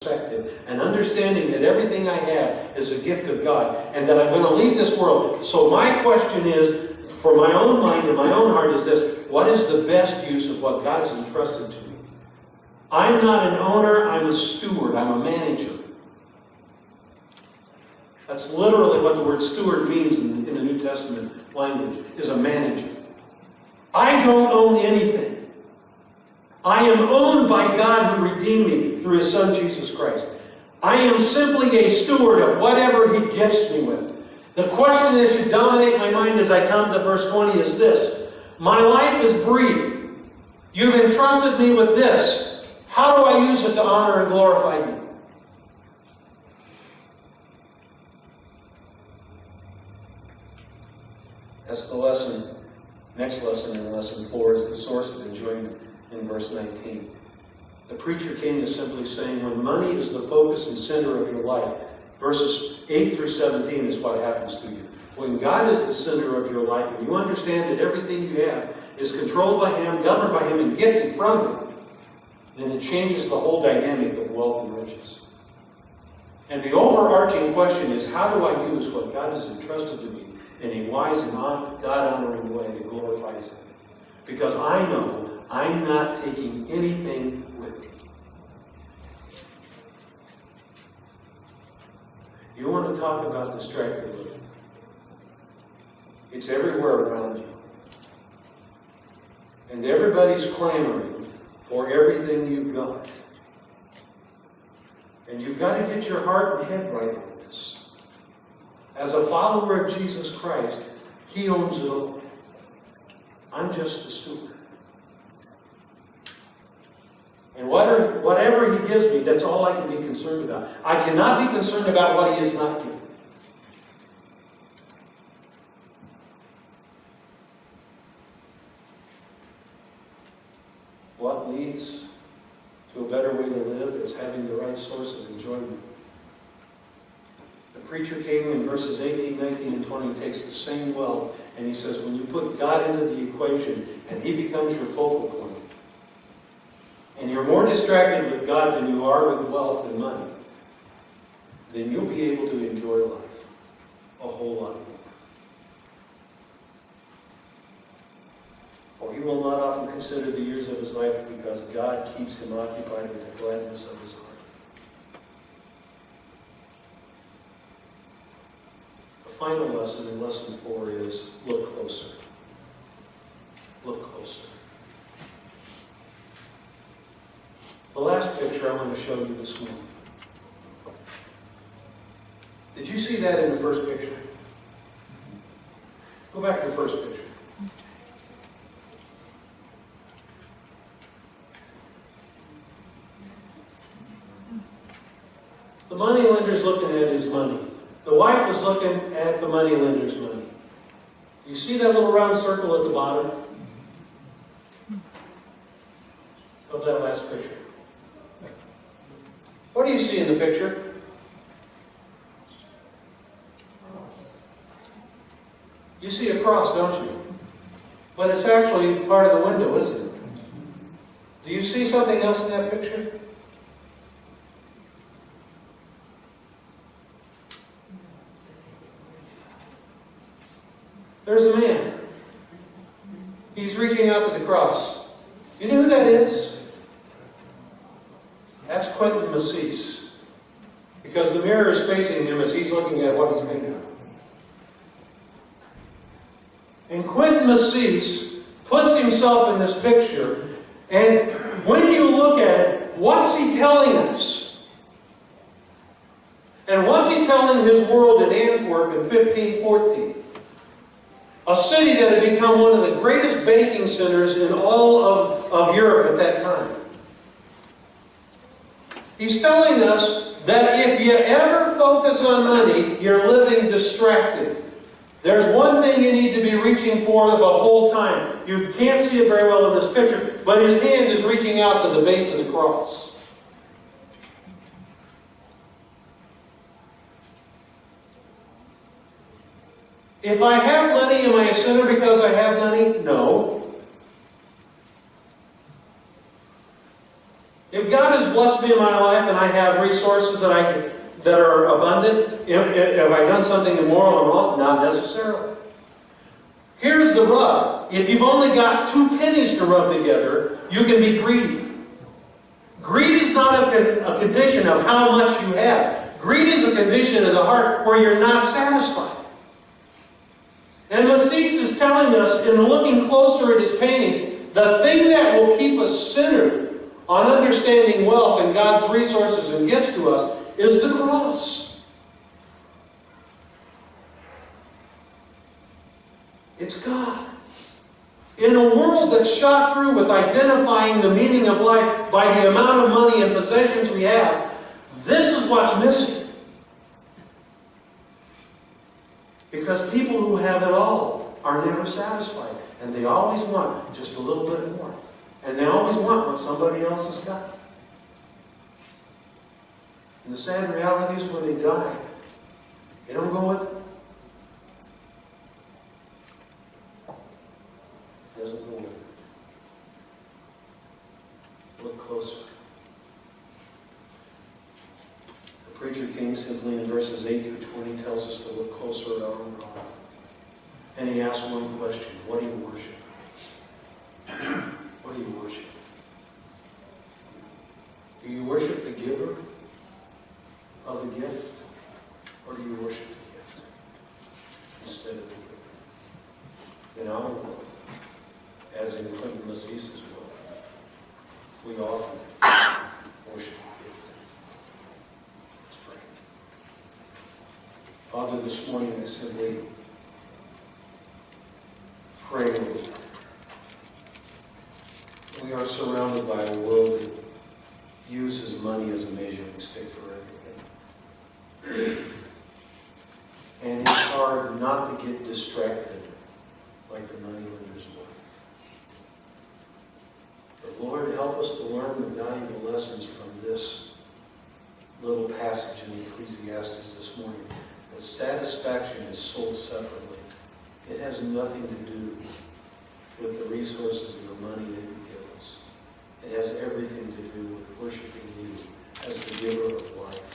perspective and understanding that everything I have is a gift of God and that I'm going to leave this world. So my question is, for my own mind and my own heart, is this: what is the best use of what God has entrusted to me? I'm not an owner, I'm a steward, I'm a manager. That's literally what the word steward means in the New Testament language, is a manager. I don't own anything. I am owned by God who redeemed me through His Son, Jesus Christ. I am simply a steward of whatever He gifts me with. The question that should dominate my mind as I come to verse 20 is this: my life is brief. You've entrusted me with this. How do I use it to honor and glorify You? That's the lesson. Next lesson in lesson 4 is the source of enjoyment in verse 19. The preacher king is simply saying, when money is the focus and center of your life, verses 8 through 17 is what happens to you. When God is the center of your life and you understand that everything you have is controlled by Him, governed by Him, and gifted from Him, then it changes the whole dynamic of wealth and riches. And the overarching question is, how do I use what God has entrusted to me in a wise and God-honoring way that glorifies Him? Because I know I'm not taking anything with me. You want to talk about distracted living? It's everywhere around you. And everybody's clamoring for everything you've got. And you've got to get your heart and head right on this. As a follower of Jesus Christ, He owns it all. I'm just a steward. And whatever He gives me, that's all I can be concerned about. I cannot be concerned about what He has not given me. What leads to a better way to live is having the right source of enjoyment. The preacher king in verses 18, 19, and 20 takes the same wealth, and he says, when you put God into the equation and He becomes your focal point, and you're more distracted with God than you are with wealth and money, then you'll be able to enjoy life a whole lot more. For he will not often consider the years of his life, because God keeps him occupied with the gladness of his heart. The final lesson in lesson 4 is look closer. Look closer. The last picture I want to show you this morning. Did you see that in the first picture? Go back to the first picture. The moneylender's looking at his money. The wife is looking at the moneylender's money. You see that little round circle at the bottom of that last picture? What do you see in the picture? You see a cross, don't you? But it's actually part of the window, isn't it? Do you see something else in that picture? There's a man. He's reaching out to the cross. You know who that is? That's Quentin Massese. Because the mirror is facing him as he's looking at what he's made of. And Quentin Massese puts himself in this picture, and when you look at it, what's he telling us? And what's he telling his world in Antwerp in 1514? A city that had become one of the greatest baking centers in all of Europe at that time. He's telling us that if you ever focus on money, you're living distracted. There's one thing you need to be reaching for the whole time. You can't see it very well in this picture, but his hand is reaching out to the base of the cross. If I have money, am I a sinner because I have money? No. If God is blessed me in my life and I have resources that are abundant, have I done something immoral or wrong? Not necessarily. Here's the rub. If you've only got 2 pennies to rub together, you can be greedy. Greed is not a condition of how much you have. Greed is a condition of the heart where you're not satisfied. And Massis is telling us, in looking closer at his painting, the thing that will keep us centered on understanding wealth and God's resources and gifts to us is the cross. It's God. In a world that's shot through with identifying the meaning of life by the amount of money and possessions we have, this is what's missing. Because people who have it all are never satisfied. And they always want just a little bit more. And they always want what somebody else has got. And the sad reality is when they die, they don't go with it. It doesn't go with it. Look closer. The preacher king simply in verses 8 through 20 tells us to look closer at our own God. And he asks one question: what do you worship? What do you worship? Do you worship the giver of the gift? Or do you worship the gift instead of the giver? In our world, as in Clinton Massis' world, we often worship the gift. Let's pray. Father, this morning I simply pray, Lord. We are surrounded by a world that uses money as a measuring stick for everything. And it's hard not to get distracted like the moneylender's wife. But Lord, help us to learn the valuable lessons from this little passage in Ecclesiastes this morning. That satisfaction is sold separately. It has nothing to do with the resources and the money that you give us. It has everything to do with worshiping you as the giver of life.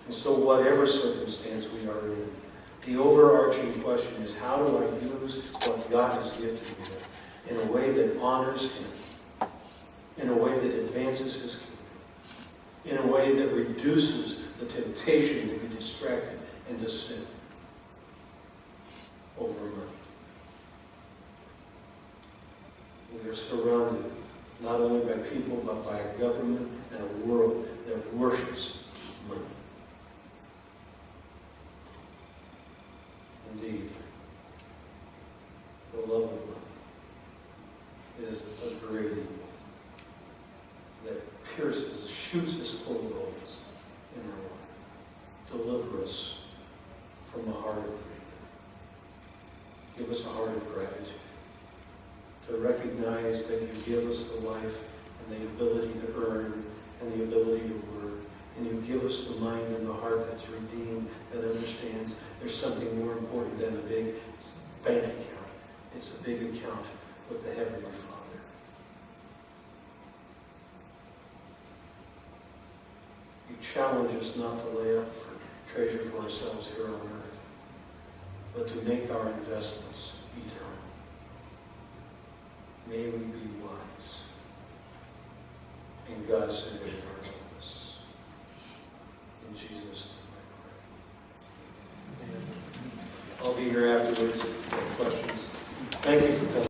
And so whatever circumstance we are in, the overarching question is, how do I use what God has given me in a way that honors Him, in a way that advances His kingdom, in a way that reduces the temptation to be distracted and to sin over money. We are surrounded not only by people, but by a government and a world that worships money. Indeed, the love of money is a great evil that pierces, shoots us full of holes in our life. Deliver us from a heart of greed. Give us a heart of gratitude, to recognize that you give us the life and the ability to earn and the ability to work, and you give us the mind and the heart that's redeemed, that understands there's something more important than a big bank account. It's a big account with the Heavenly Father. You challenge us not to lay up for treasure for ourselves here on earth, but to make our investments eternal. May we be wise in God's centered in our lives. In Jesus' name I pray. Amen. I'll be here afterwards if you have questions. Thank you for coming.